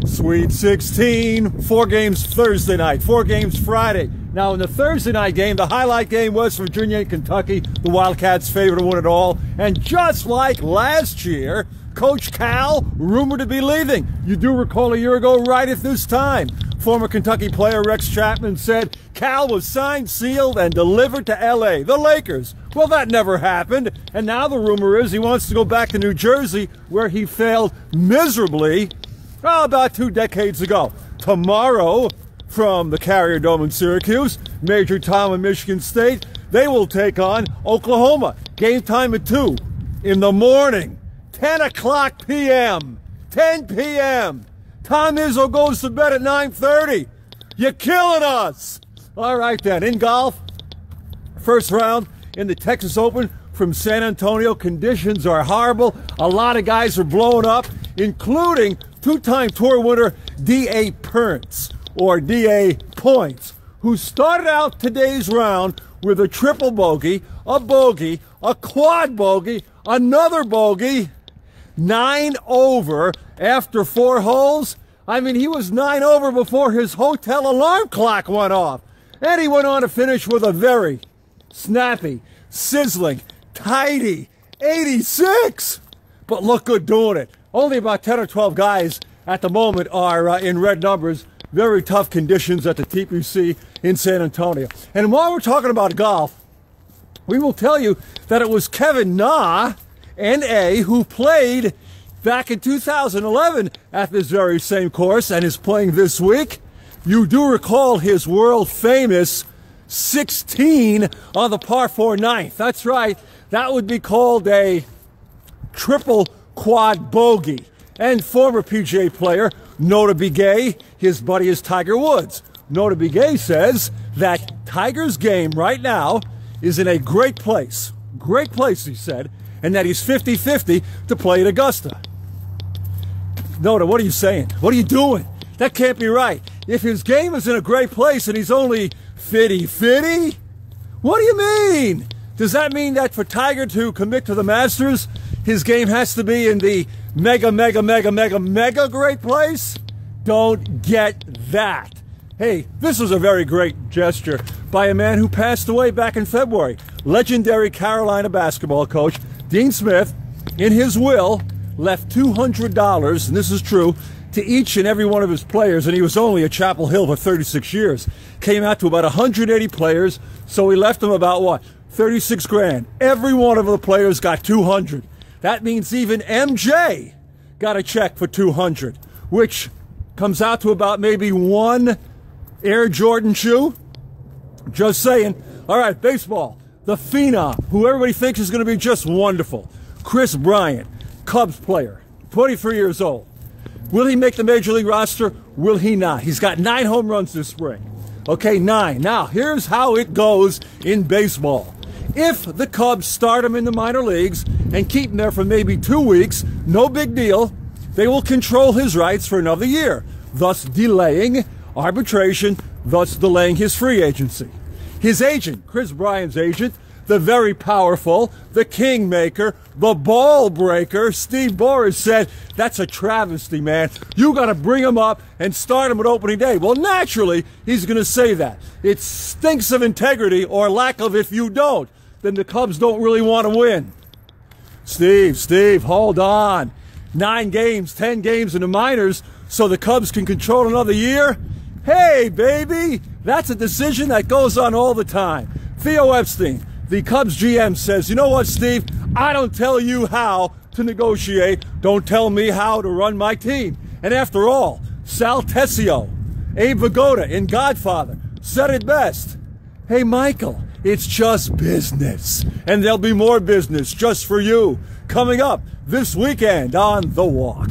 Sweet 16, 4 games Thursday night, 4 games Friday. Now, in the Thursday night game, the highlight game was Virginia and Kentucky, the Wildcats' favorite to win it all. And just like last year, Coach Cal rumored to be leaving. You do recall a year ago, right at this time, former Kentucky player Rex Chapman said Cal was signed, sealed, and delivered to L.A., the Lakers. Well, that never happened, and now the rumor is he wants to go back to New Jersey, where he failed miserably about 2 decades ago. Tomorrow, from the Carrier Dome in Syracuse, Major Tom and Michigan State, they will take on Oklahoma. Game time at 2 in the morning, 10 o'clock p.m., 10 p.m. Tom Izzo goes to bed at 9:30. You're killing us. All right then, in golf, first round in the Texas Open from San Antonio. Conditions are horrible. A lot of guys are blowing up, including two-time tour winner D.A. Prince, or D.A. Points, who started out today's round with a triple bogey, a quad bogey, another bogey, 9 over after 4 holes. I mean, he was 9 over before his hotel alarm clock went off. And he went on to finish with a very snappy, sizzling, tidy 86. But look good doing it. Only about 10 or 12 guys at the moment are in red numbers. Very tough conditions at the TPC in San Antonio. And while we're talking about golf, we will tell you that it was Kevin Na, N.A., who played back in 2011 at this very same course and is playing this week. You do recall his world-famous 16 on the par 4 ninth. That's right. That would be called a triple quad bogey. And former PGA player Notah Begay, his buddy is Tiger Woods. Notah Begay says that Tiger's game right now is in a great place, he said, and that he's 50-50 to play at Augusta. Notah, what are you saying? What are you doing? That can't be right. If his game is in a great place and he's only 50-50, what do you mean? Does that mean that for Tiger to commit to the Masters, his game has to be in the mega great place? Don't get that. Hey, this was a very great gesture by a man who passed away back in February. Legendary Carolina basketball coach Dean Smith, in his will, left $200, and this is true, to each and every one of his players, and he was only at Chapel Hill for 36 years. Came out to about 180 players, so he left them about, what, 36 grand. Every one of the players got 200. That means even MJ got a check for 200, which comes out to about maybe 1 Air Jordan shoe. Just saying. All right, baseball. The phenom, who everybody thinks is going to be just wonderful. Kris Bryant, Cubs player, 23 years old. Will he make the Major League roster? Will he not? He's got 9 home runs this spring. Okay, 9. Now, here's how it goes in baseball. If the Cubs start him in the minor leagues and keep him there for maybe 2 weeks, no big deal. They will control his rights for another year, thus delaying arbitration, thus delaying his free agency. His agent, Kris Bryant's agent, the very powerful, the kingmaker, the ball breaker, Steve Boras, said, that's a travesty, man. You got to bring him up and start him at opening day. Well, naturally, he's going to say that. It stinks of integrity, or lack of if you don't. Then the Cubs don't really want to win. Steve, hold on. 9 games, 10 games in the minors, so the Cubs can control another year? Hey, baby, that's a decision that goes on all the time. Theo Epstein, the Cubs GM, says, you know what, Steve? I don't tell you how to negotiate. Don't tell me how to run my team. And after all, Sal Tessio, Abe Vigoda in Godfather, said it best. Hey, Michael, it's just business. And there'll be more business just for you coming up this weekend on The Walk.